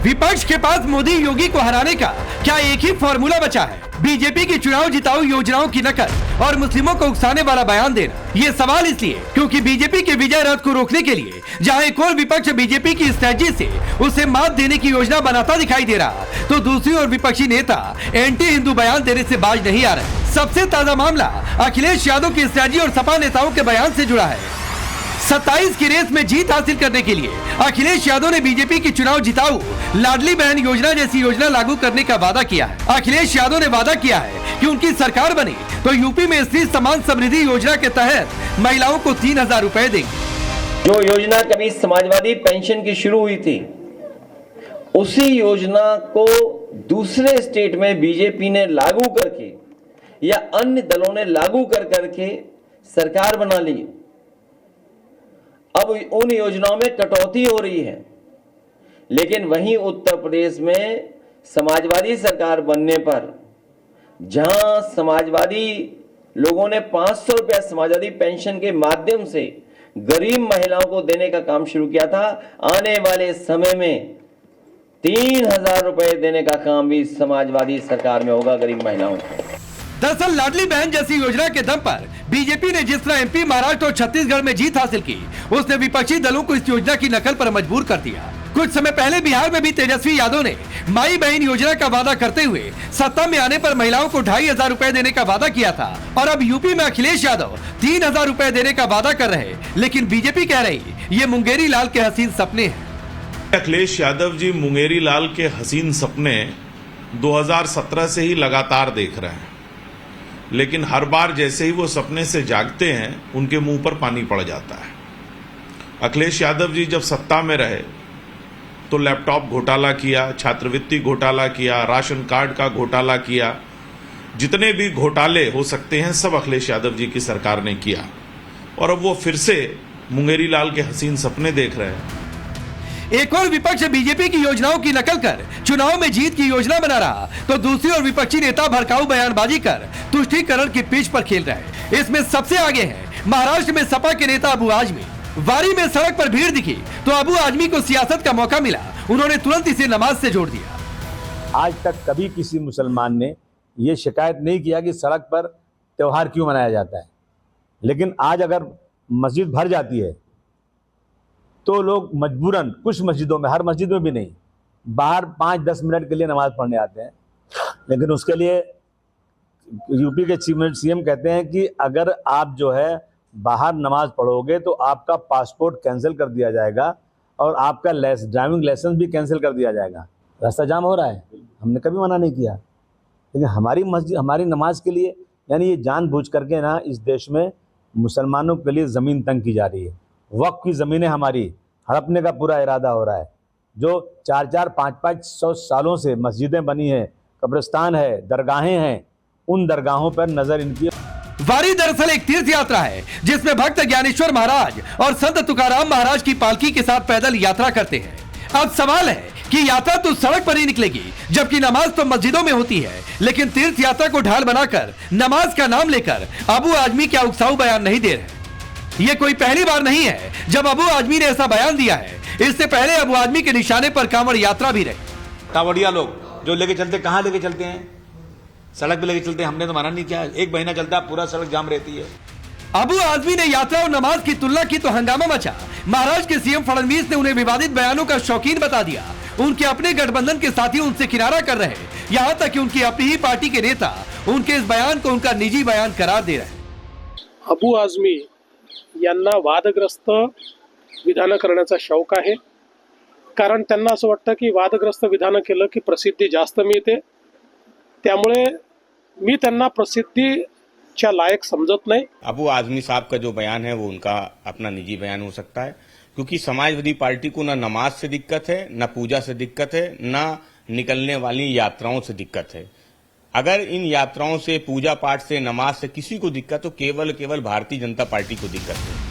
विपक्ष के पास मोदी योगी को हराने का क्या एक ही फॉर्मूला बचा है? बीजेपी की चुनाव जिताऊ योजनाओं की नकल और मुस्लिमों को उकसाने वाला बयान देना। ये सवाल इसलिए क्योंकि बीजेपी के विजय रथ को रोकने के लिए जहां एक और विपक्ष बीजेपी की स्ट्रेटजी से उसे मात देने की योजना बनाता दिखाई दे रहा, तो दूसरी ओर विपक्षी नेता एंटी हिंदू बयान देने से बाज नहीं आ रहे। सबसे ताजा मामला अखिलेश यादव की स्ट्रेटजी और सपा नेताओं के बयान से जुड़ा है। 27 की रेस में जीत हासिल करने के लिए अखिलेश यादव ने बीजेपी की चुनाव जिताऊ लाडली बहन योजना जैसी योजना लागू करने का वादा किया है। अखिलेश यादव ने वादा किया है कि उनकी सरकार बनी तो यूपी में स्त्री समान समृद्धि योजना के तहत महिलाओं को 3,000 रुपए देंगे। जो योजना कभी समाजवादी पेंशन की शुरू हुई थी, उसी योजना को दूसरे स्टेट में बीजेपी ने लागू करके या अन्य दलों ने लागू करके सरकार बना ली। अब उन योजनाओं में कटौती हो रही है, लेकिन वहीं उत्तर प्रदेश में समाजवादी सरकार बनने पर जहां समाजवादी लोगों ने 500 रुपया समाजवादी पेंशन के माध्यम से गरीब महिलाओं को देने का काम शुरू किया था, आने वाले समय में 3,000 रुपए देने का काम भी समाजवादी सरकार में होगा गरीब महिलाओं को। दरअसल लाडली बहन जैसी योजना के दम पर बीजेपी ने जिस तरह एमपी, महाराष्ट्र और छत्तीसगढ़ में जीत हासिल की, उसने विपक्षी दलों को इस योजना की नकल पर मजबूर कर दिया। कुछ समय पहले बिहार में भी तेजस्वी यादव ने माई बहन योजना का वादा करते हुए सत्ता में आने पर महिलाओं को 2,500 रुपए देने का वादा किया था, और अब यूपी में अखिलेश यादव 3,000 रुपए देने का वादा कर रहे, लेकिन बीजेपी कह रही ये मुंगेरी लाल के हसीन सपने हैं। अखिलेश यादव जी मुंगेरी लाल के हसीन सपने 2017 से ही लगातार देख रहे हैं, लेकिन हर बार जैसे ही वो सपने से जागते हैं उनके मुंह पर पानी पड़ जाता है। अखिलेश यादव जी जब सत्ता में रहे तो लैपटॉप घोटाला किया, छात्रवृत्ति घोटाला किया, राशन कार्ड का घोटाला किया, जितने भी घोटाले हो सकते हैं सब अखिलेश यादव जी की सरकार ने किया, और अब वो फिर से मुंगेरी लाल के हसीन सपने देख रहे हैं। एक और विपक्ष बीजेपी की योजनाओं की नकल कर चुनाव में जीत की योजना बना रहा, तो दूसरी ओर विपक्षी नेता भड़काऊ बयानबाजी कर तुष्टीकरण की पिच पर खेल रहे। इसमें सबसे आगे है महाराष्ट्र में सपा के नेता अबू आजमी। वारी में सड़क पर भीड़ दिखी तो अबू आजमी को सियासत का मौका मिला, उन्होंने तुरंत इसे नमाज से जोड़ दिया। आज तक कभी किसी मुसलमान ने ये शिकायत नहीं किया कि सड़क पर त्योहार क्यों मनाया जाता है, लेकिन आज अगर मस्जिद भर जाती है तो लोग मजबूरन, कुछ मस्जिदों में, हर मस्जिद में भी नहीं, बाहर 5-10 मिनट के लिए नमाज पढ़ने आते हैं। लेकिन उसके लिए यूपी के चीफ मिनिस्टर सीएम कहते हैं कि अगर आप जो है बाहर नमाज पढ़ोगे तो आपका पासपोर्ट कैंसिल कर दिया जाएगा और आपका ड्राइविंग लाइसेंस भी कैंसिल कर दिया जाएगा। रास्ता जाम हो रहा है, हमने कभी मना नहीं किया, लेकिन हमारी मस्जिद, हमारी नमाज के लिए, यानी ये जानबूझ करके ना इस देश में मुसलमानों के लिए ज़मीन तंग की जा रही है। वक्फ की ज़मीनें हमारी हड़पने का पूरा इरादा हो रहा है। जो 4-4, 5-500 सालों से मस्जिदें बनी हैं, कब्रिस्तान है, दरगाहें हैं, उन दरगाहों पर नजर इनकी। वारी दरअसल एक तीर्थ यात्रा है जिसमें भक्त ज्ञानेश्वर महाराज और संत तुकाराम महाराज की पालकी के साथ पैदल यात्रा करते हैं। अब सवाल है कि यात्रा तो सड़क पर ही निकलेगी, जबकि नमाज तो मस्जिदों में होती है, लेकिन तीर्थ यात्रा को ढाल बनाकर नमाज का नाम लेकर अबू आजमी क्या उकसाऊ बयान नहीं दे रहे। ये कोई पहली बार नहीं है जब अबू आजमी ने ऐसा बयान दिया है। इससे पहले अबू आजमी के निशाने पर कांवड़ यात्रा भी रही। कांवड़िया लोग जो लेके चलते, कहां लेके चलते हैं? सड़क पे लेके चलते हैं। हमने तो माना नहीं किया, एक महीना चलता है, पूरा सड़क जाम रहती है। अबू आजमी ने यात्रा और नमाज की तुलना की तो हंगामा मचा। महाराष्ट्र के सीएम फडणवीस ने उन्हें विवादित बयानों का शौकीन बता दिया। उनके अपने गठबंधन के साथी उनसे किनारा कर रहे, यहाँ तक कि उनकी अपनी ही पार्टी के नेता उनके इस बयान को उनका निजी बयान करार दे रहे। अबू आजमी यांना वादग्रस्त विधान करण्याचा शौक आहे, कारण त्यांना असं वाटतं की वादग्रस्त विधान केलं की प्रसिद्धी जास्त मिळते, त्यामुळे मी त्यांना प्रसिद्धीच्या लायक समजत नाही। अबू आजमी साहब का जो बयान है वो उनका अपना निजी बयान हो सकता है, क्योंकि समाजवादी पार्टी को ना नमाज से दिक्कत है, ना पूजा से दिक्कत है, ना निकलने वाली यात्राओं से दिक्कत है। अगर इन यात्राओं से, पूजा पाठ से, नमाज से किसी को दिक्कत, तो केवल भारतीय जनता पार्टी को दिक्कत है।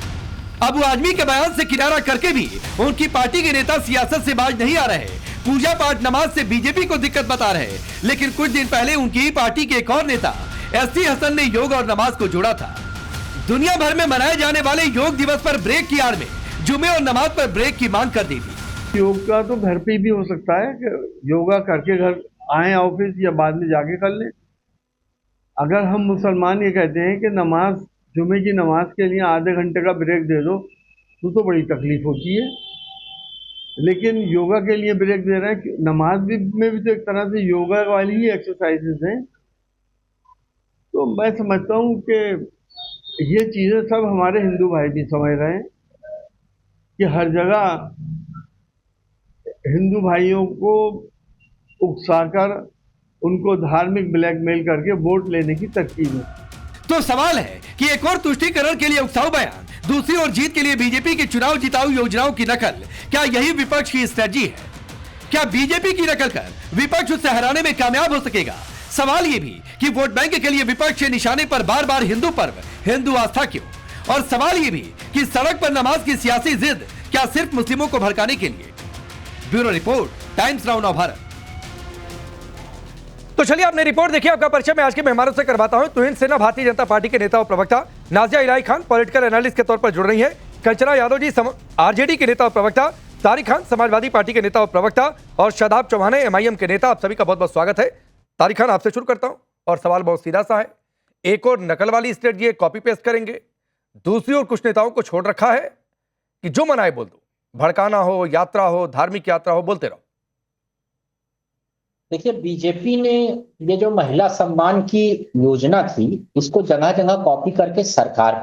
अबू आजमी के बयान से किनारा करके भी उनकी पार्टी के नेता सियासत से बाज नहीं आ रहे। पूजा पाठ, नमाज से बीजेपी को दिक्कत बता रहे, लेकिन कुछ दिन पहले उनकी ही पार्टी के एक और नेता एसटी हसन ने योग और नमाज को जोड़ा था। दुनिया भर में मनाए जाने वाले योग दिवस पर ब्रेक की आड़ में जुमे और नमाज पर ब्रेक की मांग कर दी थी। योग का तो घर पे भी हो सकता है कि योगा करके घर आए ऑफिस या बाद में जाके कर लें। अगर हम मुसलमान ये कहते हैं कि नमाज जुमे की नमाज के लिए आधे घंटे का ब्रेक दे दो तो बड़ी तकलीफ होती है, लेकिन योगा के लिए ब्रेक दे रहे हैं। नमाज भी में भी तो एक तरह से योगा वाली ही एक्सरसाइजेस हैं। तो मैं समझता हूँ कि ये चीज़ें सब हमारे हिंदू भाई भी समझ रहे हैं कि हर जगह हिंदू भाइयों को उकसाकर उनको धार्मिक ब्लैकमेल करके वोट लेने की तरकीब है। तो सवाल है कि एक और तुष्टीकरण के लिए उकसाऊ बयान, दूसरी ओर जीत के लिए बीजेपी की चुनाव जिताऊ योजनाओं की नकल, क्या यही विपक्ष की स्ट्रेटजी है? क्या बीजेपी की नकल कर विपक्ष उसे हराने में कामयाब हो सकेगा? सवाल ये भी कि वोट बैंक के लिए विपक्ष के निशाने पर बार बार हिंदू पर्व, हिंदू आस्था क्यों? और सवाल ये भी कि सड़क पर नमाज की सियासी जिद क्या सिर्फ मुस्लिमों को भड़काने के लिए? Bureau report, times now Navbharat. तो चलिए आपने रिपोर्ट देखी, आपका परिचय मैं आज के मेहमानों से करवाता हूं। तुहिन सिन्हा भारतीय जनता पार्टी के नेता और प्रवक्ता, नाजिया इलाही खान पॉलिटिकल एनालिस्ट के तौर पर जुड़ रही हैं, कंचना यादव जी आरजेडी के नेता और प्रवक्ता, तारिक खान समाजवादी पार्टी के नेता और प्रवक्ता, और शादाब चौहान एमआईएम के नेता। आप सभी का बहुत बहुत स्वागत है। तारिक खान, आपसे शुरू करता हूं और सवाल बहुत सीधा सा है। एक और नकल वाली स्ट्रेटजी है, कॉपी पेस्ट करेंगे, दूसरी ओर कुछ नेताओं को छोड़ रखा है कि जो मनाए बोल दो, भड़काना हो, यात्रा हो, धार्मिक यात्रा हो, बोलते रहो। देखिए, बीजेपी ने ये जो महिला सम्मान की योजना थी इसको जगह जगह कॉपी करके सरकार,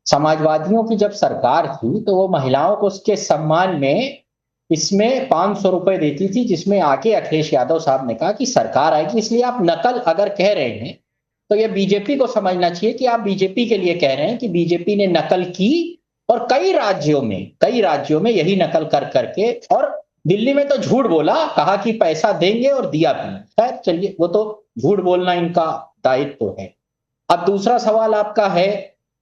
समाजवादियों की जब सरकार थी तो वो महिलाओं को उसके सम्मान में इसमें 500 रुपए देती थी, जिसमें आके अखिलेश यादव साहब ने कहा कि सरकार आएगी। इसलिए आप नकल अगर कह रहे हैं तो ये बीजेपी को समझना चाहिए कि आप बीजेपी के लिए कह रहे हैं कि बीजेपी ने नकल की, और कई राज्यों में यही नकल कर करके, और दिल्ली में तो झूठ बोला, कहा कि पैसा देंगे और दिया भी। खैर चलिए, वो तो झूठ बोलना इनका दायित्व है। अब दूसरा सवाल आपका है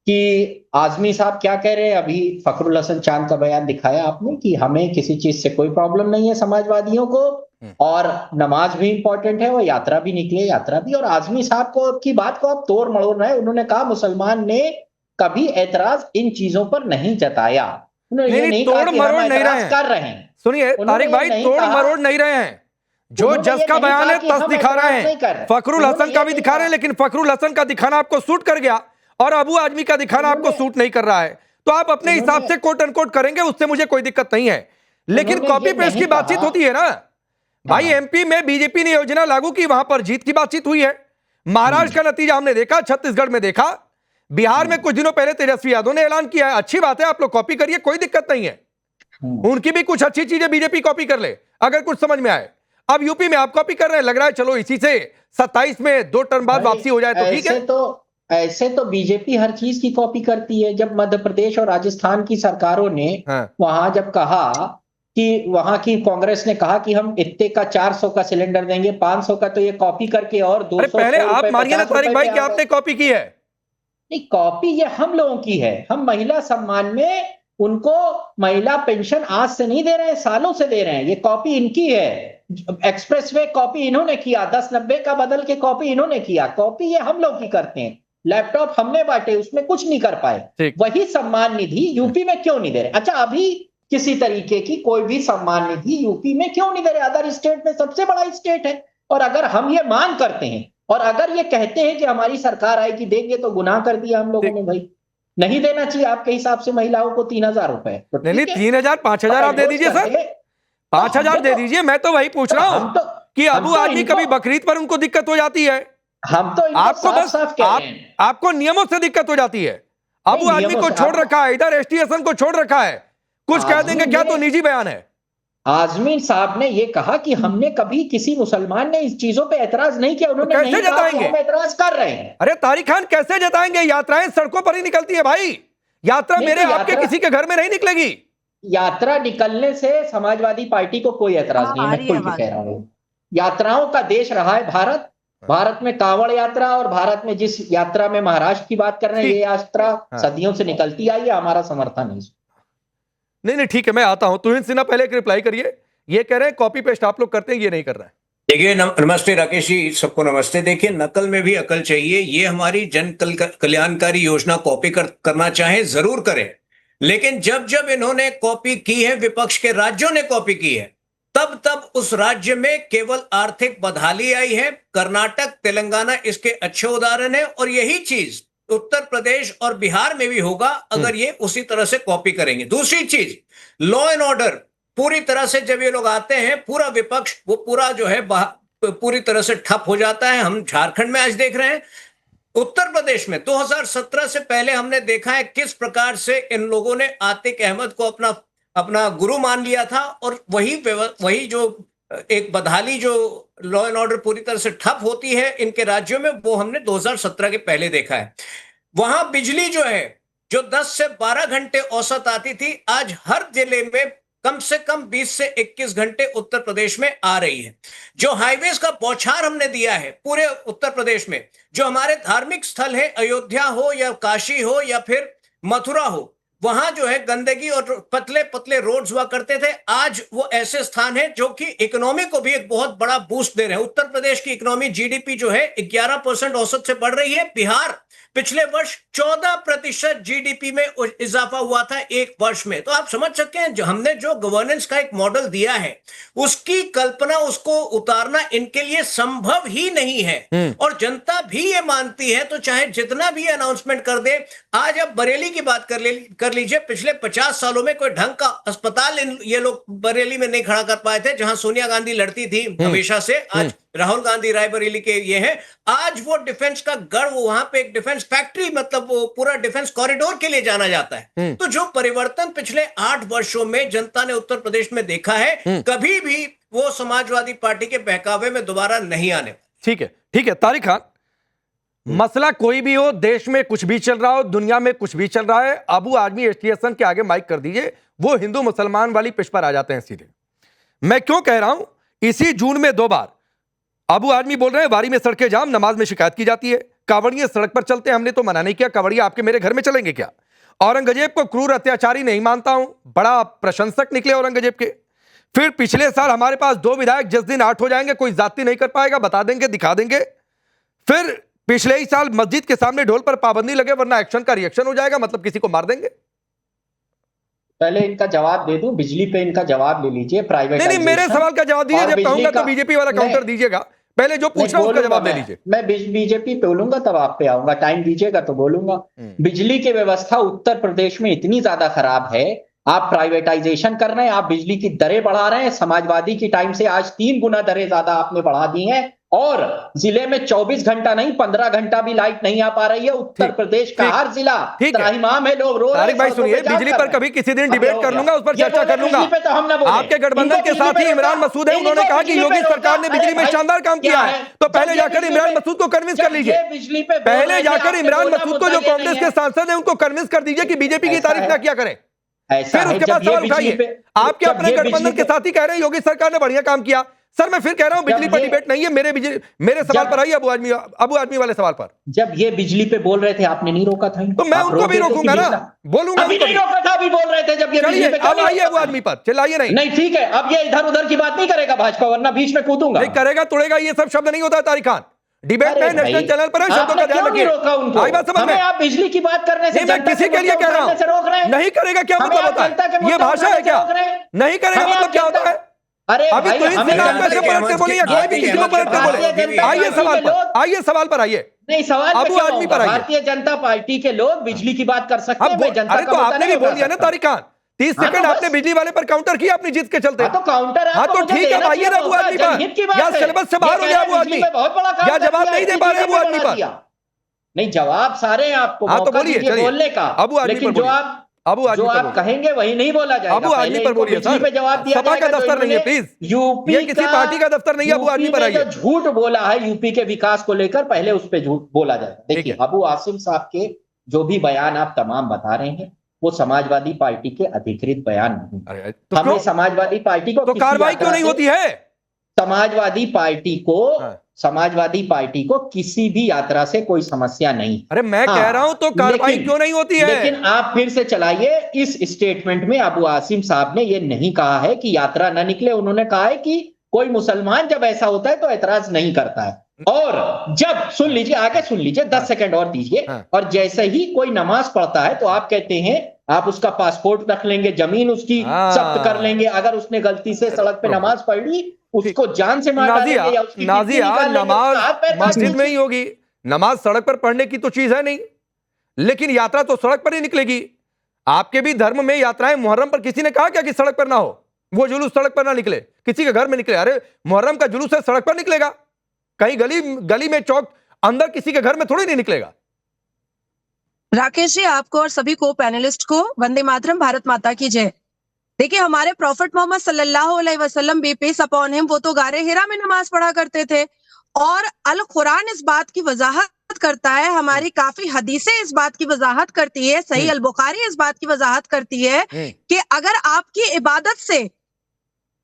कि आजमी साहब क्या कह रहे हैं। अभी फखरुल हसन चांद का बयान दिखाया आपने कि हमें किसी चीज से कोई प्रॉब्लम नहीं है समाजवादियों को, और नमाज भी इंपॉर्टेंट है, वो यात्रा भी निकले, यात्रा भी। और आजमी साहब को की बात को आप तोड़ मरोड़ रहे हैं। उन्होंने कहा मुसलमान ने कभी ऐतराज इन चीजों पर नहीं जताया। नहीं, तोड़ मरोड़ नहीं रहे हैं, कर रहे हैं। सुनिए तारिक भाई, तोड़ मरोड़ नहीं रहे हैं। जो जस का बयान है तस दिखा रहे हैं। फखरुल हसन का भी दिखा रहे हैं, लेकिन फखरुल हसन का दिखाना आपको सूट कर गया और अबू आजमी का दिखाना आपको सूट नहीं कर रहा है। तो आप अपने हिसाब से कोट अनकोट करेंगे, उससे मुझे कोई दिक्कत नहीं है। लेकिन कॉपी पेस्ट की बातचीत होती है ना भाई। एमपी में बीजेपी ने योजना लागू की, वहां पर जीत की बातचीत हुई है। महाराष्ट्र का नतीजा हमने देखा, छत्तीसगढ़ में देखा, बिहार में कुछ दिनों पहले तेजस्वी यादव ने ऐलान किया है। अच्छी बात है, आप लोग कॉपी करिए, कोई दिक्कत नहीं है। उनकी भी कुछ अच्छी चीजें बीजेपी कॉपी कर ले अगर कुछ समझ में आए। अब यूपी में आप कॉपी कर रहे हैं, लग रहा है चलो इसी से 27 में 2 टर्म बाद वापसी हो जाए तो ठीक है। ऐसे तो बीजेपी हर चीज की कॉपी करती है। जब मध्य प्रदेश और राजस्थान की सरकारों ने वहां जब कहा कि वहां की कांग्रेस ने कहा कि हम इतने का 400 का सिलेंडर देंगे, 500 का, तो ये कॉपी करके और 200। पहले आप मानिए ना तारिक भाई कि आपने कॉपी की है। नहीं, कॉपी ये हम लोगों की है। हम महिला सम्मान में उनको महिला पेंशन आज से नहीं दे रहे हैं, सालों से दे रहे हैं। ये कॉपी इनकी है। एक्सप्रेसवे कॉपी इन्होंने किया, 1090 का बदल के कॉपी इन्होंने किया। कॉपी ये हम लोग की करते हैं। लैपटॉप हमने बांटे, उसमें कुछ नहीं कर पाए। वही सम्मान निधि यूपी में क्यों नहीं दे रहे? अच्छा, अभी किसी तरीके की कोई भी सम्मान निधि यूपी में क्यों नहीं दे रहे? अदर स्टेट में सबसे बड़ा स्टेट है। और अगर हम ये मांग करते हैं और अगर ये कहते हैं कि हमारी सरकार आएगी देंगे, तो गुनाह कर दिया हम लोगों ने भाई। नहीं देना चाहिए आपके हिसाब से महिलाओं को 3000 रुपए। तो नहीं, 3000 5000 आप दे दीजिए सर, 5000 दे दीजिए। मैं तो वही पूछ रहा हूं कि अबू आदमी कभी बकरीद पर उनको दिक्कत हो जाती है। हम तो आपको बस आपको नियमों से दिक्कत हो जाती है। अबू आदमी को छोड़ रखा है, इधर एसटी हसन को छोड़ रखा है, कुछ कह देंगे क्या, तो निजी बयान है। आजमी साहब ने यह कहा कि हमने कभी किसी मुसलमान ने इस चीजों पे ऐतराज नहीं किया। उन्होंने कैसे जताएंगे? हम ऐतराज कर रहे हैं। अरे तारिक खान, कैसे जताएंगे? यात्राएं सड़कों पर ही निकलती है भाई। यात्रा मेरे आपके किसी के घर में नहीं निकलेगी। यात्रा निकलने से समाजवादी पार्टी को कोई ऐतराज नहीं है। मैं खुल के कह रहा हूं, यात्राओं का देश रहा है भारत। भारत में कांवड़ यात्रा, और भारत में जिस यात्रा में महाराष्ट्र की बात कर रहे हैं, ये यात्रा सदियों से निकलती आई है। हमारा समर्थन है। नहीं, ठीक है, मैं आता हूं। तुहिन सिन्हा पहले एक रिप्लाई करिए। ये कह रहे हैं कॉपी पेस्ट आप लोग करते हैं, ये नहीं कर रहे हैं। देखिए, नमस्ते राकेश जी, सबको नमस्ते। देखिए, नकल में भी अकल चाहिए। ये हमारी जन कल्याणकारी योजना कॉपी करना चाहे जरूर करें, लेकिन जब जब इन्होंने कॉपी की है, विपक्ष के राज्यों ने कॉपी की है, तब तब उस राज्य में केवल आर्थिक बदहाली आई है। कर्नाटक, तेलंगाना इसके अच्छे उदाहरण है, और यही चीज उत्तर प्रदेश और बिहार में भी होगा अगर ये उसी तरह से कॉपी करेंगे। दूसरी चीज, लॉ एंड ऑर्डर पूरी तरह से जब ये लोग आते हैं, पूरा विपक्ष वो पूरा जो है पूरी तरह से ठप हो जाता है। हम झारखंड में आज देख रहे हैं, उत्तर प्रदेश में 2017 से पहले हमने देखा है किस प्रकार से इन लोगों ने आतिक अहमद को अपना गुरु मान लिया था, और वही जो एक बदहाली जो लॉ एंड ऑर्डर पूरी तरह से ठप होती है इनके राज्यों में, वो हमने 2017 के पहले देखा है। वहां बिजली जो है, जो 10 से 12 घंटे औसत आती थी, आज हर जिले में कम से कम 20 से 21 घंटे उत्तर प्रदेश में आ रही है। जो हाईवेज का बौछार हमने दिया है पूरे उत्तर प्रदेश में, जो हमारे धार्मिक स्थल है, अयोध्या हो या काशी हो या फिर मथुरा हो, वहां जो है गंदगी और पतले पतले रोड्स हुआ करते थे। आज वो ऐसे स्थान है जो कि इकोनॉमी को भी एक बहुत बड़ा बूस्ट दे रहे हैं। उत्तर प्रदेश की इकोनॉमी जीडीपी जो है 11% औसत से बढ़ रही है। बिहार पिछले वर्ष 14% जीडीपी में इजाफा हुआ था एक वर्ष में। तो आप समझ सकते हैं, हमने जो गवर्नेंस का एक मॉडल दिया है, उसकी कल्पना, उसको उतारना इनके लिए संभव ही नहीं है। और जनता भी ये मानती है, तो चाहे जितना भी अनाउंसमेंट कर दे। आज आप बरेली की बात कर लीजिए, पिछले 50 सालों में कोई ढंग का अस्पताल ये लोग बरेली में नहीं खड़ा कर पाए थे, जहां सोनिया गांधी लड़ती थी हमेशा से। आज राहुल गांधी रायबरेली के ये हैं। आज वो डिफेंस का गढ़, वहां पे एक डिफेंस फैक्ट्री, मतलब वो पूरा डिफेंस कॉरिडोर के लिए जाना जाता है। तो जो परिवर्तन पिछले 8 वर्षों में जनता ने उत्तर प्रदेश में देखा है, कभी भी वो समाजवादी पार्टी के बहकावे में दोबारा नहीं आने। ठीक है तारिक खान, मसला कोई भी हो, देश में कुछ भी चल रहा हो, दुनिया में कुछ भी चल रहा है, अबू आदमी एसोसिएशन के आगे माइक कर दीजिए, वो हिंदू मुसलमान वाली पिच पर आ जाते हैं सीधे। मैं क्यों कह रहा हूं, इसी जून में 2 बार अबू आदमी बोल रहे हैं वारी में सड़कें जाम, नमाज में शिकायत की जाती है, कांवड़िए सड़क पर चलते हैं, हमने तो मना नहीं किया, कांवड़िया आपके मेरे घर में चलेंगे क्या? औरंगजेब को क्रूर अत्याचारी नहीं मानता हूं, बड़ा प्रशंसक निकले औरंगजेब के। फिर पिछले साल हमारे पास 2 विधायक जिस दिन 8 हो जाएंगे, कोई जाति नहीं कर पाएगा, बता देंगे, दिखा देंगे। फिर पिछले ही साल मस्जिद के सामने ढोल पर पाबंदी लगे वरना एक्शन का रिएक्शन हो जाएगा, मतलब किसी को मार देंगे। पहले इनका जवाब दे दूं, बिजली पे इनका जवाब ले लीजिए। प्राइवेटाइजेशन, नहीं, मेरे सवाल का जवाब दीजिए, जब कहूंगा तो बीजेपी वाला काउंटर दीजिएगा। पहले जो पूछ रहा हूं उसका जवाब दे लीजिए। मैं बीजेपी पे बोलूंगा तब आप पे आऊंगा, टाइम दीजिएगा तो बोलूंगा। बिजली की व्यवस्था उत्तर प्रदेश में इतनी ज्यादा खराब है, आप प्राइवेटाइजेशन कर रहे हैं, आप बिजली की दरें बढ़ा रहे हैं। समाजवादी की टाइम से आज 3 गुना दरें ज्यादा आपने बढ़ा दी हैं, और जिले में 24 घंटा नहीं 15 घंटा भी लाइट नहीं आ पा रही है। उत्तर प्रदेश का हर जिला त्राहिमाम है, लोग रो रहे हैं। तारिक भाई सुनिए, बिजली पर कभी किसी दिन डिबेट कर लूंगा, उस पर चर्चा कर लूंगा। आपके गठबंधन के साथ ही इमरान मसूद है, उन्होंने कहा कि योगी सरकार ने बिजली में शानदार काम किया है, तो पहले जाकर इमरान मसूद को कन्विंस कर लीजिए। पहले जाकर इमरान मसूद को, जो कांग्रेस के सांसद है, उनको कन्विंस कर दीजिए कि बीजेपी की तारीफ ना किया करें। फिर उसके बाद सवाल उठाइए। आपके अपने गठबंधन के साथी कह रहे हैं योगी सरकार ने बढ़िया काम किया। सर मैं फिर कह रहा हूं, बिजली पर डिबेट नहीं है, मेरे सवाल पर आइए, अबू आदमी वाले सवाल पर। जब ये बिजली पे बोल रहे थे, आपने नहीं रोका था, तो मैं उनको भी रोकूंगा ना, बोलूंगा। अभी नहीं रोका था, अभी बोल रहे थे जब ये बिजली पे। अब आइए अबू आदमी पर, चिल्लाइए नहीं। नहीं ठीक है, अब ये इधर उधर की बात नहीं करेगा भाजपा, वरना बीच में कूदूंगा। नहीं करेगा, तोड़ेगा, ये सब शब्द नहीं होता है तारिक खान। डिबेट में नेशनल चैनल पर है, शब्दों का ध्यान रखिए। आई बात समझ में? आप बिजली की बात करने से मैं किसी के लिए कह रहा हूं, नहीं करेगा क्या मतलब होता है? ये भाषा है क्या? नहीं करेगा मतलब क्या होता है? अरे अभी तो इस पलट कर बोले, या कोई भी किसी को पलट कर बोले। आइए सवाल पर, आइए सवाल पर आइए। नहीं सवाल अबू आदमी पर आइए। भारतीय जनता पार्टी के लोग बिजली की बात कर सकते हैं, जनता अरे तो आपने भी बोल दिया ना तारिक खान, 30 सेकंड आपने बिजली वाले पर काउंटर किया अपनी जीत के चलते। तो काउंटर, हाँ तो ठीक है, आइए ना अबू आदमी पर। या सिलेबस से बाहर हो गया अबू आदमी, या जवाब नहीं दे पा रहे अबू आदमी पर। नहीं जवाब सारे आपको, हाँ तो बोलिए बोलने का, अबू आदमी पर बोलिए। जो आप कहेंगे वही नहीं बोला जाएगा। अबू आदमी पर बोलिए सर, पे जवाब दिया सभा का दफ्तर नहीं है प्लीज, यूपी ये किसी पार्टी का दफ्तर नहीं है। अबू आदमी पर आइए। जो झूठ बोला है यूपी के विकास को लेकर, पहले उस पर झूठ बोला जाएगा। देखिए अबू आसिम साहब के जो भी बयान आप तमाम बता रहे हैं, वो समाजवादी पार्टी के अधिकृत बयान नहीं। हमें समाजवादी पार्टी को, तो कार्रवाई क्यों नहीं होती है? समाजवादी पार्टी को किसी भी यात्रा से कोई समस्या नहीं। अरे मैं कह रहा हूं तो कार्रवाई क्यों नहीं होती है? लेकिन आप फिर से चलाइए। इस स्टेटमेंट में अबू आसिम साहब ने ये नहीं कहा है कि यात्रा न निकले, उन्होंने कहा है कि कोई मुसलमान जब ऐसा होता है तो ऐतराज नहीं करता है। और जब, सुन लीजिए, आगे सुन लीजिए, 10 सेकंड और दीजिए। और जैसे ही कोई नमाज पढ़ता है तो आप कहते हैं आप उसका पासपोर्ट रख लेंगे, जमीन उसकी जब्त कर लेंगे, अगर उसने गलती से सड़क पे नमाज पढ़ ली उसको जान से मार डालेंगे या उसकी किडनी निकाल लेंगे, नमाज उसका हाथ पैर काट मस्जिद लेंगे। में ही होगी, नमाज सड़क पर पढ़ने की तो चीज है नहीं, लेकिन यात्रा तो सड़क पर ही निकलेगी। आपके भी धर्म में यात्राएं, मुहर्रम पर किसी ने कहा क्या कि सड़क पर ना हो, वो जुलूस सड़क पर ना निकले, किसी के घर में निकले? अरे मुहर्रम का जुलूस है, सड़क पर निकलेगा, कहीं गली में चौक अंदर किसी के घर में थोड़ी नहीं निकलेगा। राकेश जी, आपको और सभी को पैनलिस्ट को वंदे मातरम, भारत माता की जय। देखिए, हमारे प्रॉफिट मोहम्मद सल्लल्लाहु अलैहि वसल्लम, बी पीस अपॉन हिम, वो तो गारे हिरा में नमाज पढ़ा करते थे और अल कुरान इस बात की वजाहत करता है, हमारी काफी हदीसें इस बात की वजाहत करती है, सही अल बुखारी इस बात की वजाहत करती है कि अगर आपकी इबादत से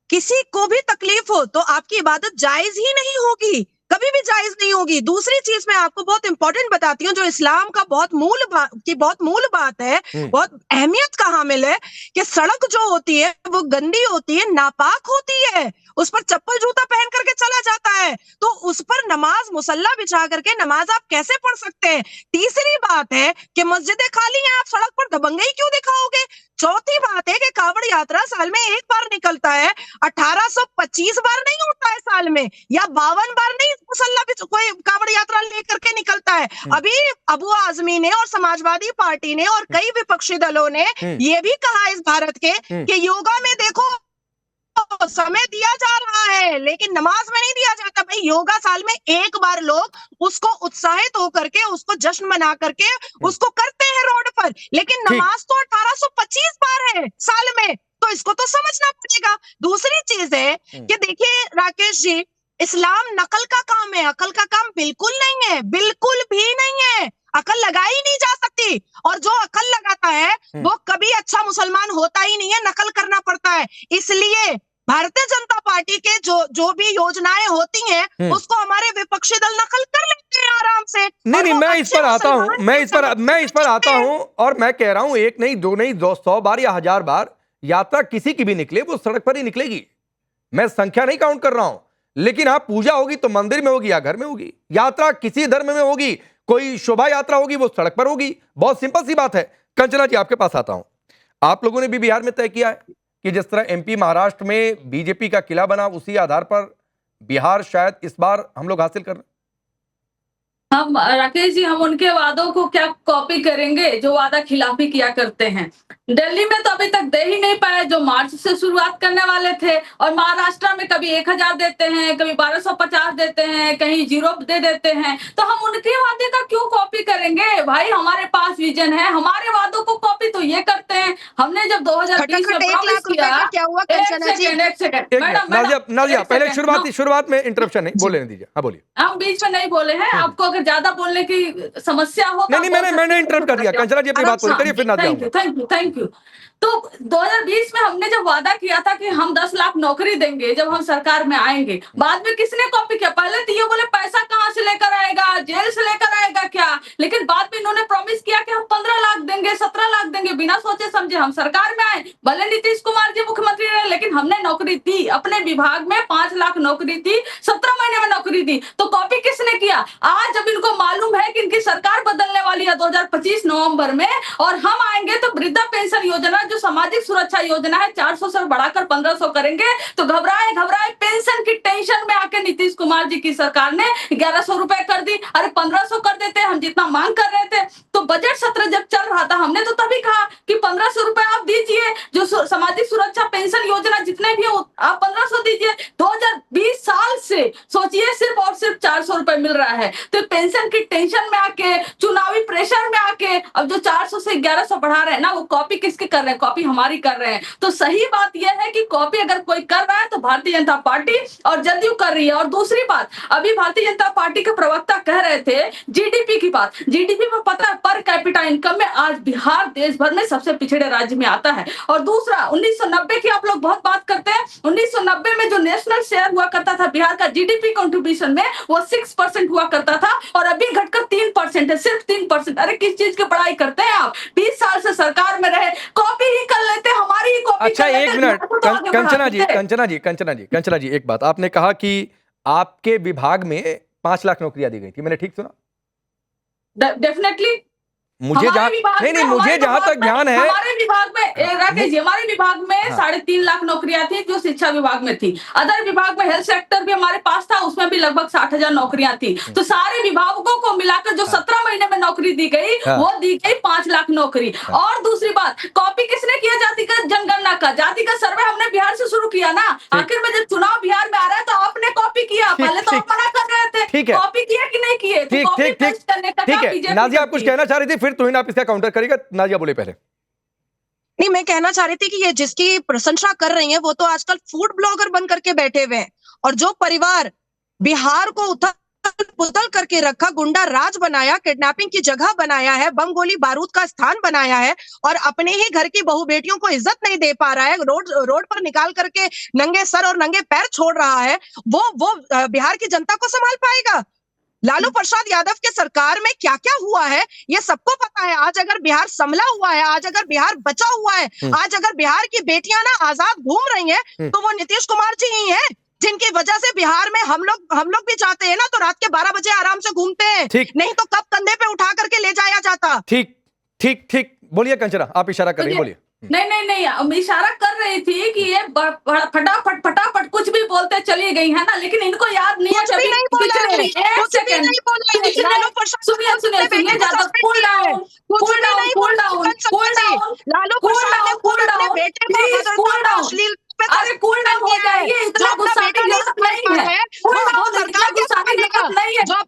किसी को भी तकलीफ हो तो आपकी इबादत जायज ही नहीं होगी, कभी भी जायज नहीं होगी। दूसरी चीज मैं आपको बहुत इंपॉर्टेंट बताती हूँ, जो इस्लाम का बहुत मूल बात है, बहुत अहमियत का हामिल है, कि सड़क जो होती है वो गंदी होती है, नापाक होती है, उस पर चप्पल जूता पहन करके चला जाता है, तो उस पर नमाज मुसल्ला बिछा करके नमाज आप कैसे पढ़ सकते हैं? तीसरी बात है कि मस्जिदें खाली हैं, आप सड़क पर दबंगई क्यों दिखाओगे? चौथी बात है कि कावड़ यात्रा साल में एक बार निकलता है, 1825 बार नहीं होता है साल में, या 52 बार नहीं मुसल्ला भी कोई कावड़ यात्रा लेकर के निकलता है। अभी अबू आजमी ने और समाजवादी पार्टी ने और कई विपक्षी दलों ने ये भी कहा इस भारत के कि योगा में देखो समय दिया जा रहा है लेकिन नमाज में नहीं दिया जाता। भाई, योगा साल में एक बार लोग उसको उत्साहित होकर के, उसको जश्न मना करके उसको करते हैं रोड पर, लेकिन नमाज तो 1825 बार है साल में, तो इसको तो समझना पड़ेगा। दूसरी चीज है कि देखिए राकेश जी, इस्लाम नकल का काम है, अकल का काम बिल्कुल नहीं है, बिल्कुल भी नहीं है। अकल लगाई नहीं जा सकती, और जो अकल लगाता है वो कभी अच्छा मुसलमान होता ही नहीं है, नकल करना पड़ता है। इसलिए भारतीय जनता पार्टी के जो भी योजनाएं होती हैं उसको हमारे विपक्षी दल नकल कर लेते हैं आराम से। नहीं, मैं इस पर आता हूं, मैं इस पर आता हूं, और मैं कह रहा हूं एक नहीं, दो नहीं, 100 बार या 1000 बार यात्रा किसी की भी निकले, वो सड़क पर ही निकलेगी। मैं संख्या नहीं काउंट कर रहा हूं, लेकिन हाँ, पूजा होगी तो मंदिर में होगी या घर में होगी, यात्रा किसी धर्म में होगी, कोई शोभा यात्रा होगी वो सड़क पर होगी। बहुत सिंपल सी बात है। कंचना जी, आपके पास आता हूं। आप लोगों ने भी बिहार में तय किया है कि जिस तरह एमपी महाराष्ट्र में बीजेपी का किला बना, उसी आधार पर बिहार शायद इस बार हम लोग हासिल कर रहे हैं। हम राकेश जी, हम उनके वादों को क्या कॉपी करेंगे जो वादा खिलाफी किया करते हैं? दिल्ली में तो अभी तक दे ही नहीं पाए जो मार्च से शुरुआत करने वाले थे, और महाराष्ट्र में कभी 1000 देते हैं, कभी 1250 देते हैं, कहीं 0 दे देते हैं, तो हम उनके वादे का क्यों कॉपी करेंगे? भाई, हमारे पास विजन है, हमारे वादों को कॉपी तो ये करते हैं। हमने जब 2020 में प्रॉमिस किया, क्या हुआ? एक सेकंड नाजिया, पहले शुरुआत में इंटरप्शन नहीं बोलने दीजिए। हाँ, बोलिए। हम बीच में नहीं बोले हैं, आपको अगर ज्यादा बोलने की समस्या हो नहीं, मैंने इंटरप्ट कर दिया। कंचना जी अपनी बात पूरी करिए, फिर नाजिया। Thank you. तो 2020 में हमने जब वादा किया था कि हम 10 लाख नौकरी देंगे जब हम सरकार में आएंगे, बाद में किसने कॉपी किया? पहले तो ये बोले पैसा कहां से लेकर आएगा, जेल से लेकर आएगा क्या, लेकिन बाद में इन्होंने प्रॉमिस किया कि हम 15 लाख देंगे, 17 लाख देंगे। बिना सोचे समझे हम सरकार में आए, भले नीतीश कुमार जी मुख्यमंत्री रहे, लेकिन हमने नौकरी दी, अपने विभाग में 5 लाख नौकरी दी, 17 महीने में नौकरी दी। तो कॉपी किसने किया? आज जब इनको मालूम है कि इनकी सरकार बदलने वाली है 2025 नवंबर में, और हम आएंगे तो वृद्धा पेंशन योजना, जो सामाजिक सुरक्षा योजना है, 400 से बढ़ाकर 1500 करेंगे, तो घबराए पेंशन की टेंशन में आके नीतीश कुमार जी की सरकार ने 1100 रुपए कर दी। अरे 1500 कर देते, हम जितना मांग कर रहे थे। तो बजट सत्र जब चल रहा था, हमने तो तभी कहा कि 1500 रुपए आप दीजिए, जो सामाजिक सुरक्षा पेंशन योजना जितने भी हो आप 1500 दीजिए। 2020 साल से सोचिए सिर्फ और सिर्फ 400 रुपए मिल रहा है। तो पेंशन की टेंशन में आके, चुनावी प्रेशर में आके अब जो 400 से 1100 बढ़ा रहे हैं ना, वो कॉपी किसके कर रहे हैं? कॉपी हमारी कर रहे हैं। तो सही बात यह है कि कॉपी अगर कोई कर रहा है तो भारतीय जनता पार्टी और जदयू कर रही है। और दूसरी बात, अभी भारतीय जनता पार्टी के प्रवक्ता कह रहे थे जीडीपी की बात। जीडीपी में पता है, पर कैपिटा इनकम में आज बिहार देश भर में सबसे पिछड़े राज्य में आता है। और दूसरा, 1990 की आप लोग बहुत बात करते हैं। 1990 में जो नेशनल शेयर हुआ करता था बिहार का जीडीपी कंट्रीब्यूशन में, वो 6% हुआ करता था, और अभी घटकर 3% है, सिर्फ 3%। अरे किस चीज की पढ़ाई करते हैं आप? 20 साल से सरकार में रहे, कॉपी ही कर लेते, हमारी ही कॉपी। अच्छा, एक मिनट, कंचना जी, एक बात आपने कहा कि आपके विभाग में 5 लाख नौकरियां दी गई थी, मैंने ठीक सुना? डेफिनेटली। मुझे जहाँ नहीं मुझे जहां तक ध्यान है, हमारे विभाग में राकेश जी, हमारे विभाग में 3.5 लाख नौकरियां थी जो शिक्षा विभाग में थी। अदर विभाग में हेल्थ सेक्टर भी हमारे पास था, उसमें भी लगभग 60,000 नौकरियां थी। तो सारे विभागों को मिलाकर जो 17 महीने में नौकरी दी गई वो दी गई 5 लाख नौकरी। और दूसरी बात, कॉपी किसने किया जातिगत जनगणना का? जातिगत सर्वे हमने बिहार से शुरू किया ना। आखिर में जब चुनाव बिहार में आ रहा है तो आपने कॉपी किया, पहले तो आप मना कर रहे थे, कॉपी किया कि नहीं किए? ठीक है नाजिया, आप कुछ कहना चाह रही थी, फिर तुहिन आप इसका काउंटर करेगा। नाजिया बोले पहले। नहीं, मैं कहना चाह रही थी कि ये जिसकी प्रशंसा कर रही हैं वो तो आजकल फूड ब्लॉगर बन करके बैठे हुए हैं, और जो परिवार बिहार को उथल-पुथल करके रखा, गुंडा राज बनाया, किडनैपिंग की जगह बनाया है, बम गोली बारूद का स्थान बनाया है, और अपने ही घर की बहू बेटियों को इज्जत नहीं दे पा रहा है, रोड पर निकाल करके नंगे सर और नंगे पैर छोड़ रहा है, वो बिहार की जनता को संभाल पाएगा? लालू प्रसाद यादव के सरकार में क्या क्या हुआ है ये सबको पता है। आज अगर बिहार संभला हुआ है, आज अगर बिहार बचा हुआ है, आज अगर बिहार की बेटियां ना आजाद घूम रही हैं, तो वो नीतीश कुमार जी ही हैं, जिनकी वजह से बिहार में हम लोग भी चाहते हैं ना तो रात के 12 बजे आराम से घूमते हैं, नहीं तो कब कंधे पे उठा करके ले जाया जाता। ठीक बोलिए कंचना, आप इशारा कर रही, बोलिए। नहीं, इशारा कर रही थी कि ये फटाफट कुछ भी बोलते चली गई है ना, लेकिन इनको याद नहीं है। सुनिए ज्यादा कूल डाउन, अरे कूल डाउन हो जाइए, इतना गुस्सा की जरूरत नहीं है।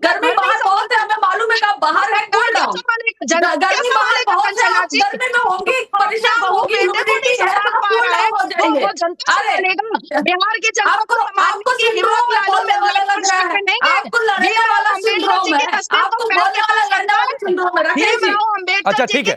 गर्मी बाहर बहुत है, हमें मालूम है कि आप बाहर है। कूल डाउन, गर्मी बाहर बहुत है, आप गर्मी में होंगी, परेशान होगी, ह्यूमिडिटी है, कूल डाउन हो जाइए। अरे बिहार की जनता आपको सिंड्रोम बोलने वाला लग रहा है, आपको लड़ने वाला सिंड्रोम है, आपको बोलने वाला लड़ने वाला सिंड्रोम है। राकेश जी, अच्छा ठीक है,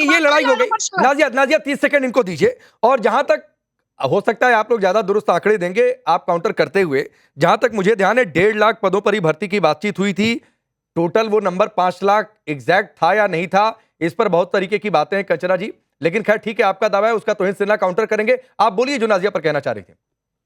ये लड़ाई हो गई। नाजिया 30 सेकंड इनको दीजिए, और जहां तक हो सकता है आप लोग ज्यादा दुरुस्त आंकड़े देंगे, आप काउंटर करते हुए। जहां तक मुझे ध्यान है 1.5 लाख पदों पर ही भर्ती की बातचीत हुई थी। टोटल वो नंबर 5 लाख एग्जैक्ट था या नहीं था, इस पर बहुत तरीके की बातें हैं कंचना जी, लेकिन खैर ठीक है, आपका दावा है, उसका तोहिन सिन्हा काउंटर करेंगे। आप बोलिए जो नाजिया पर कहना चाह रही थी।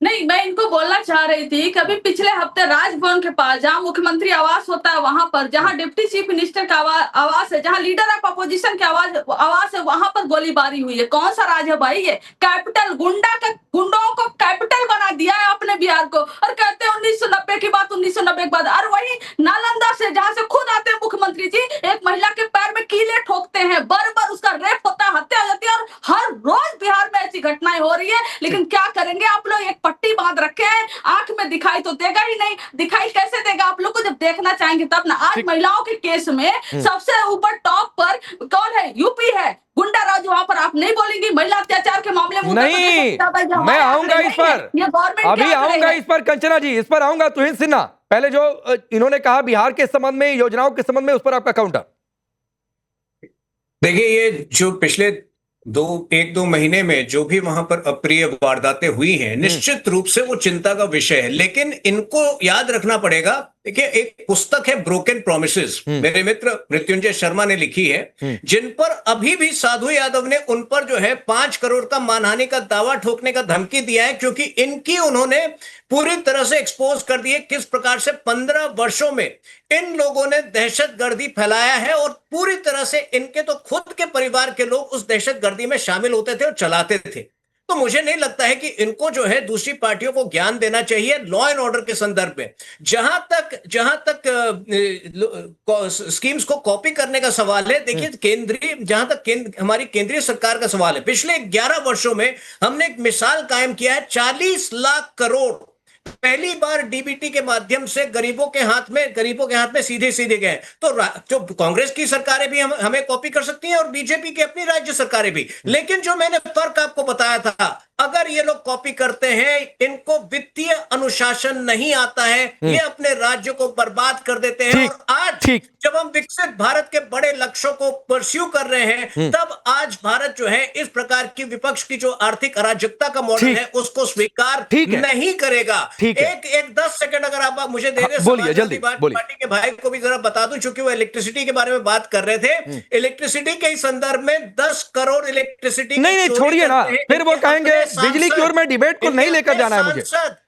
नहीं, मैं इनको बोलना चाह रही थी, कभी पिछले हफ्ते राजभवन के पास जहां मुख्यमंत्री आवास होता है वहां पर, जहां डिप्टी चीफ मिनिस्टर का आवास है, जहां लीडर ऑफ अपोजिशन के आवास है, वहां पर गोलीबारी हुई है। कौन सा राज है भाई? ये कैपिटल गुंडों को कैपिटल बना दिया है अपने बिहार को, और कहते हैं 1990 की बात, 1990 के बाद। और वही नालंदा से जहां से खुद आते हैं मुख्यमंत्री जी, एक महिला के पैर में कीले ठोकते हैं, बार उसका रेप होता है, हत्या हो जाती है, और हर रोज बिहार में ऐसी घटनाएं हो रही है। लेकिन क्या करेंगे आप लोग? एक पट्टी बांध रखे हैं, आंख में दिखाई तो देगा ही नहीं। दिखाई कैसे देगा? आप लोग को जब देखना चाहेंगे तब ना। आज महिलाओं के केस में सबसे ऊपर टॉप पर कौन है? यूपी है। गुंडा राज वहां पर आप नहीं बोलेंगी। महिला अत्याचार के मामले में नहीं, मैं आऊंगा इस पर, अभी आऊंगा इस पर कंचना जी, इस पर आऊंगा। तुहिन सिन्हा, पहले जो इन्होंने कहा बिहार के संबंध में, योजनाओं के संबंध में, उस पर आपका काउंटर। देखिए, ये जो पिछले 1-2 महीने में जो भी वहां पर अप्रिय वारदातें हुई हैं, निश्चित रूप से वो चिंता का विषय है। लेकिन इनको याद रखना पड़ेगा, देखिए एक पुस्तक है ब्रोकन प्रोमिसेस, मेरे मित्र मृत्युंजय शर्मा ने लिखी है, जिन पर अभी भी साधु यादव ने उन पर जो है 5 करोड़ का मानहानि का दावा ठोकने का धमकी दिया है, क्योंकि इनकी उन्होंने पूरी तरह से एक्सपोज कर दिए किस प्रकार से 15 वर्षों में इन लोगों ने दहशतगर्दी फैलाया है, और पूरी तरह से इनके तो खुद के परिवार के लोग उस दहशतगर्दी में शामिल होते थे और चलाते थे। तो मुझे नहीं लगता है कि इनको जो है दूसरी पार्टियों को ज्ञान देना चाहिए लॉ एंड ऑर्डर के संदर्भ में। जहां तक स्कीम्स को कॉपी करने का सवाल है, देखिए हमारी केंद्रीय सरकार का सवाल है, पिछले 11 वर्षों में हमने एक मिसाल कायम किया है। 40 लाख करोड़ पहली बार डीबीटी के माध्यम से गरीबों के हाथ में सीधे गए। तो जो कांग्रेस की सरकारें भी हमें कॉपी कर सकती हैं, और बीजेपी की अपनी राज्य सरकारें भी। लेकिन जो मैंने फर्क आपको बताया था, अगर ये लोग कॉपी करते हैं, इनको वित्तीय अनुशासन नहीं आता है, ये अपने राज्य को बर्बाद कर देते हैं। और आज जब हम विकसित भारत के बड़े लक्ष्यों को परस्यू कर रहे हैं, तब आज भारत जो है इस प्रकार की विपक्ष की जो आर्थिक अराजकता का मॉडल है उसको स्वीकार नहीं करेगा। ठीक है। एक 10 सेकंड अगर आप मुझे दे दें, बोलिए, समाजवादी जल्दी, बोलिए। पार्टी के भाई को भी जरा बता दूं, चूंकि वो इलेक्ट्रिसिटी के बारे में बात कर रहे थे। इलेक्ट्रिसिटी के ही संदर्भ में 10 करोड़ इलेक्ट्रिसिटी नहीं छोड़िए ना, फिर वो कहेंगे बिजली की ओर में डिबेट को नहीं लेकर जाना है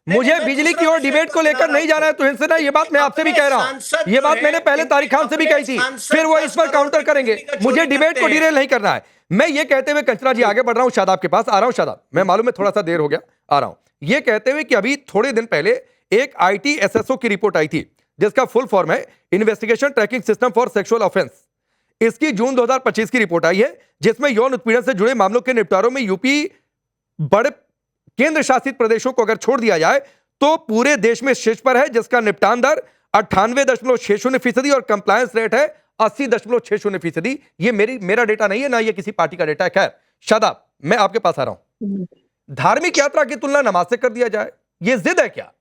मुझे बिजली की ओर डिबेट को लेकर नहीं जाना है। तो इनसे ना ये बात मैं आपसे भी कह रहा हूं, ये बात मैंने पहले तारिक खान से भी कही थी, फिर वो इस पर काउंटर करेंगे। मुझे डिबेट को डिरेल नहीं करना है। मैं ये कहते हुए कंचना जी आगे बढ़ रहा हूं, शादाब के पास आ रहा हूं। शादाब, मैं मालूम है थोड़ा सा देर हो गया, आ रहा हूं। ये कहते हुए कि अभी थोड़े दिन पहले एक IT SSO की रिपोर्ट आई थी जिसका फुल फॉर्म है investigation tracking system for sexual offence. इसकी जून 2025 की रिपोर्ट आई है जिसमें यौन उत्पीड़न से जुड़े मामलों के निपटारों में यूपी बड़े केंद्र शासित प्रदेशों को अगर छोड़ दिया जाए तो पूरे देश में शीर्ष पर है, जिसका निपटान दर 98.60% और कंप्लायंस रेट है 80.60%। ये मेरा डेटा नहीं है, ना ये किसी पार्टी का डेटा है। खैर शादाब, मैं आपके पास आ रहा हूं। धार्मिक यात्रा की तुलना नमाज से कर दिया जाए, ये जिद है क्या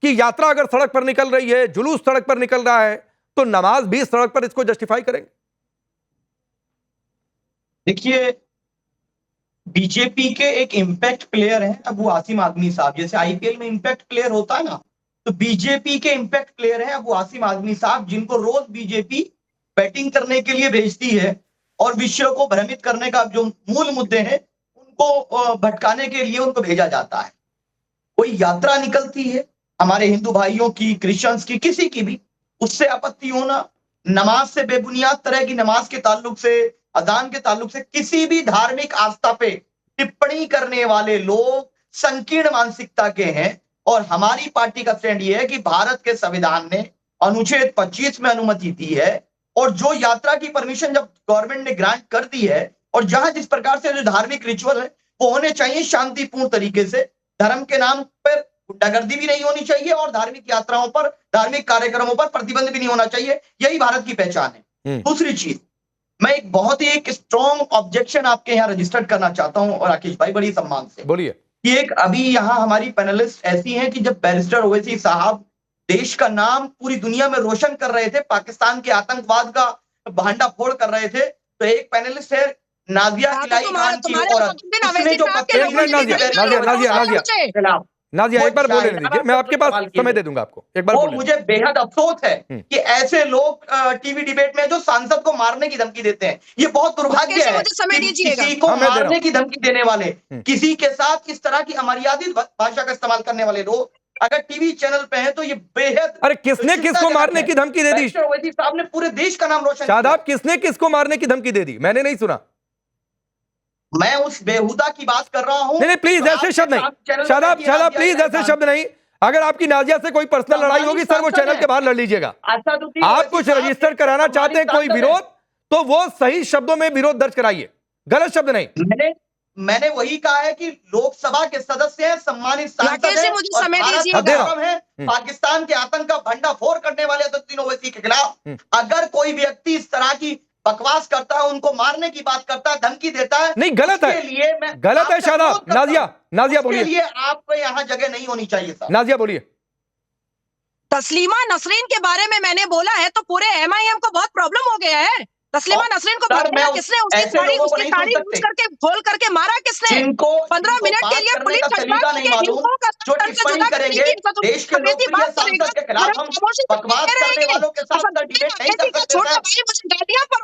कि यात्रा अगर सड़क पर निकल रही है, जुलूस सड़क पर निकल रहा है, तो नमाज भी सड़क पर इसको जस्टिफाई करेंगे? देखिए, बीजेपी के एक इम्पैक्ट प्लेयर हैं अबू आसिम आदमी साहब। जैसे आईपीएल में इम्पैक्ट प्लेयर होता है ना, तो बीजेपी के इम्पैक्ट प्लेयर हैं अबू आसिम आदमी साहब, जिनको रोज बीजेपी बैटिंग करने के लिए भेजती है और विश्व को भ्रमित करने का जो मूल मुद्दे हैं उनको भटकाने के लिए उनको भेजा जाता है। कोई यात्रा निकलती है हमारे हिंदू भाइयों की, क्रिश्चियंस की, किसी की भी, उससे आपत्ति होना, नमाज से बेबुनियाद तरह की नमाज के ताल्लुक से, अजान के ताल्लुक से, किसी भी धार्मिक आस्था पे टिप्पणी करने वाले लोग संकीर्ण मानसिकता के हैं। और हमारी पार्टी का स्टैंड यह है कि भारत के संविधान ने अनुच्छेद 25 में अनुमति दी है और जो यात्रा की परमिशन जब गवर्नमेंट ने ग्रांट कर दी है और जहां जिस प्रकार से जो धार्मिक रिचुअल है वो होने चाहिए शांतिपूर्ण तरीके से, धर्म के नाम पर गुंडागर्दी भी नहीं होनी चाहिए और धार्मिक यात्राओं पर, धार्मिक कार्यक्रमों पर प्रतिबंध भी नहीं होना चाहिए। यही भारत की पहचान है। दूसरी चीज, मैं एक बहुत ही एक स्ट्रॉन्ग ऑब्जेक्शन आपके यहाँ रजिस्टर्ड करना चाहता हूं, और राकेश भाई बड़ी सम्मान से बोलिए कि एक अभी यहाँ हमारी पैनलिस्ट ऐसी हैं कि जब बैरिस्टर ओवैसी साहब देश का नाम पूरी दुनिया में रोशन कर रहे थे, पाकिस्तान के आतंकवाद का भांडाफोड़ कर रहे थे, तो एक पैनलिस्ट है नाजिया किलाई खान की औरत, उसने जो नाजिया एक बार बोलने दीजिए, मैं आपके पास समय दे दूंगा आपको, एक बार बोलने। मुझे बेहद अफसोस है कि ऐसे लोग टीवी डिबेट में जो सांसद को मारने की धमकी देते हैं, ये बहुत दुर्भाग्य है कि किसी को मारने की धमकी देने वाले, किसी के साथ इस तरह की अमर्यादित भाषा का इस्तेमाल करने वाले लोग अगर टीवी चैनल पे हैं तो ये बेहद। अरे किसने किसको मारने की धमकी दे दी? ओवैसी साहब ने पूरे देश का नाम रोशन। शादाब, किसने किसको मारने की धमकी दे दी? मैंने नहीं सुना। मैं उस बेहुदा की बात कर रहा हूं। नहीं प्लीज ऐसे शब्द नहीं, शादाब प्लीज ऐसे शब्द नहीं। अगर आपकी नाजिया से कोई पर्सनल लड़ाई होगी सर, वो चैनल के बाहर लड़ लीजिएगा। आप कुछ रजिस्टर कराना चाहते हैं कोई विरोध, तो वो सही शब्दों में विरोध दर्ज कराइए, गलत शब्द नहीं। मैंने वही कहा है कि लोकसभा के सदस्य हैं, सम्मानित सांसद हैं और भारत है पाकिस्तान के आतंक का भंडाफोड़ करने वाले असदुद्दीन ओवैसी के खिलाफ अगर कोई व्यक्ति इस तरह की बकवास करता है, उनको मारने की बात करता है, धमकी देता है, नहीं गलत है, लिए मैं गलत है। शादाब, नाजिया बोलिए। आपको यहाँ जगह नहीं होनी चाहिए सर। नाजिया बोलिए। तस्लीमा नसरीन के बारे में मैंने बोला है तो पूरे MIM को बहुत प्रॉब्लम हो गया है। तस्लीमा नसरीन को किसने उसकी साड़ी यूज करके खोल करके मारा किसने? 15 मिनट के लिए पुलिस जो टिप्पणी करेंगे देश के लोकप्रिय सांसद के खिलाफ हम बकवास करने वालों के साथ डिबेट नहीं कर सकते।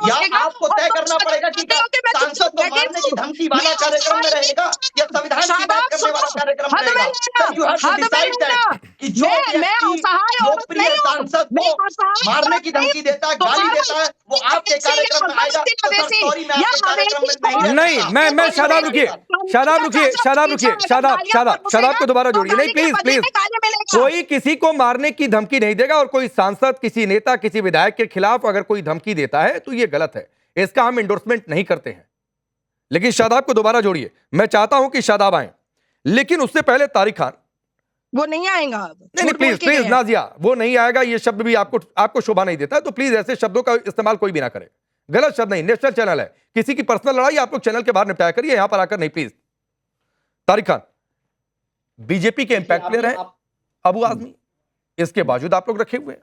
या आपको तय करना पड़ेगा कि सांसद को मारने की धमकी वाला कार्यक्रम में रहेगा या संविधान की बात करने वाला कार्यक्रम में रहेगा। कि जो लोकप्रिय सांसद को मारने की धमकी देता है, गाली देता है, वो आपके कार्यक्रम में आएगा। नहीं, मैं शादाब को दोबारा जोड़िए। नहीं प्लीज, कोई किसी को मारने की धमकी नहीं देगा और कोई सांसद, किसी नेता, किसी विधायक के खिलाफ अगर कोई धमकी देता है तो यह गलत है, इसका हम इंडोर्समेंट नहीं करते हैं। लेकिन शादाब को दोबारा जोड़िए। मैं चाहता हूं कि शादाब आए, लेकिन उससे पहले तारिक खान। वो नहीं आएगा। नहीं प्लीज नाजिया, वो नहीं आएगा, ये शब्द भी आपको शोभा नहीं देता, तो प्लीज ऐसे शब्दों का इस्तेमाल कोई भी ना करे, गलत शब्द नहीं। नेशनल चैनल है, किसी की पर्सनल लड़ाई आप लोग चैनल के बाहर निपटाया करिए, यहां पर आकर नहीं प्लीज। तारिक खान, बीजेपी के इंपैक्ट प्लेयर हैं अबू आजमी, इसके बावजूद आप लोग रखे हुए हैं।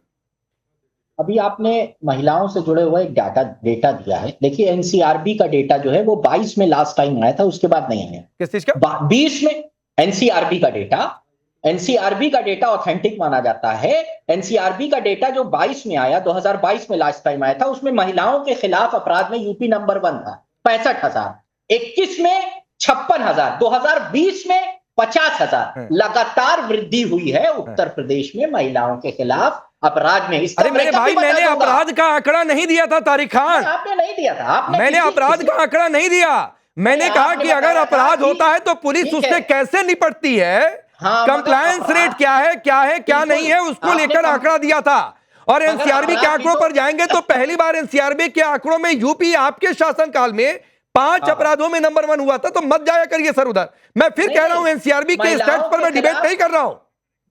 अभी आपने महिलाओं से जुड़े हुए एक डेटा दिया है। देखिए एनसीआरबी का डेटा जो है वो 22 में लास्ट टाइम आया था, उसके बाद नहीं आया। किस चीज का? 20 में एनसीआरबी का डेटा एनसीआरबी का डेटा ऑथेंटिक माना जाता है। एनसीआरबी का डेटा जो 22 में आया, 2022 में लास्ट टाइम आया था, उसमें महिलाओं के खिलाफ अपराध में यूपी नंबर 1 था, 65,000। 21 में 56,000, 2020 में 50,000। लगातार वृद्धि हुई है उत्तर प्रदेश में महिलाओं के खिलाफ अपराध में। अरे मेरे भाई, मैंने अपराध का आंकड़ा नहीं दिया था तारिक खान, आपने नहीं दिया था। मैंने अपराध का आंकड़ा नहीं दिया। मैंने कहा कि अगर अपराध होता है तो पुलिस उससे कैसे निपटती है, कंप्लायंस रेट क्या है क्या नहीं है, उसको लेकर आंकड़ा दिया था। और एनसीआरबी के आंकड़ों पर जाएंगे तो पहली बार एनसीआरबी के आंकड़ों में यूपी आपके शासनकाल में 5 अपराधों में नंबर 1 हुआ था। तो मत जाया करिए सर उधर। मैं फिर कह रहा हूं एनसीआरबी के स्टैट्स पर मैं डिबेट नहीं कर रहा हूं।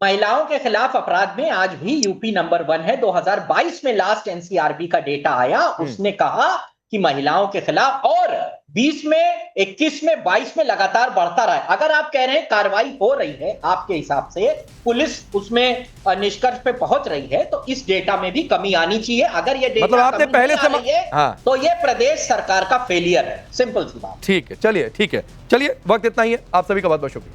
महिलाओं के खिलाफ अपराध में आज भी यूपी नंबर 1 है। 2022 में लास्ट एनसीआरबी का डेटा आया, उसने कहा कि महिलाओं के खिलाफ, और 20 में, 21 में, 22 में लगातार बढ़ता रहा है। अगर आप कह रहे हैं कार्रवाई हो रही है, आपके हिसाब से पुलिस उसमें निष्कर्ष पे पहुंच रही है, तो इस डेटा में भी कमी आनी चाहिए। अगर ये डेटा मतलब आपने पहले से तो ये प्रदेश सरकार का फेलियर है, सिंपल सी बात। ठीक है, चलिए ठीक है, चलिए, वक्त इतना ही है। आप सभी का बहुत बहुत शुक्रिया।